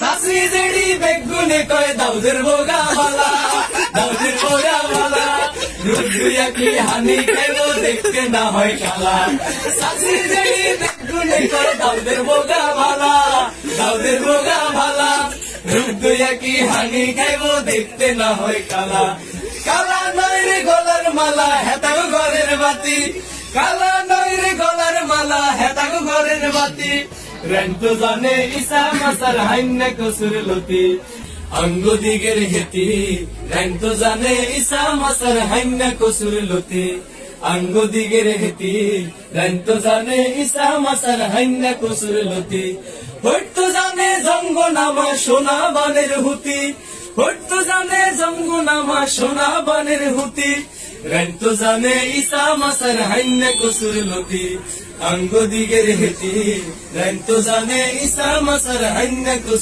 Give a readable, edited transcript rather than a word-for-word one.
সাসি জেডি বেগুনে কয় দাউদের বোগা ভালা, দাউদের বোগা ভালা, রূপ দুইয়া কি হানি খাইব দেখতে না হয় কালা। সাসি জেডি বেগুনে কয় দাউদের বোগা ভালা, দাউদের বোগা ভালা, রূপ দুইয়া কি হানি খাইব দেখতে না হয় কালা। কালা নয় রে গলার মালা হেতাগো ঘরের বাতি, কালা নয় রে গলার মালা হেতাগো ঘরের বাতি, রেন্তো জানে ইসা মাসার হাইন্না কসুর লতি, অঙ্গ দিগের হেতি রেন্তো জানে ইসা মাসার হাইন্না কসুর লতি, অঙ্গ দিগের হেতি রেন্তো জানে ইসা মাসার হাইন্না কসুর লতি। হইতো জানে জঙ্গ নামা সোনা বানের হুতি, হইতো জানে জঙ্গ নামা সোনা বানের হুতি, রেন্তো জানে ইসা মাসার হাইন্না কসুর লতি, অঙ্গ দিগের হেতি রেন্তো জানে ইসা মাসার হাইন্না কসুর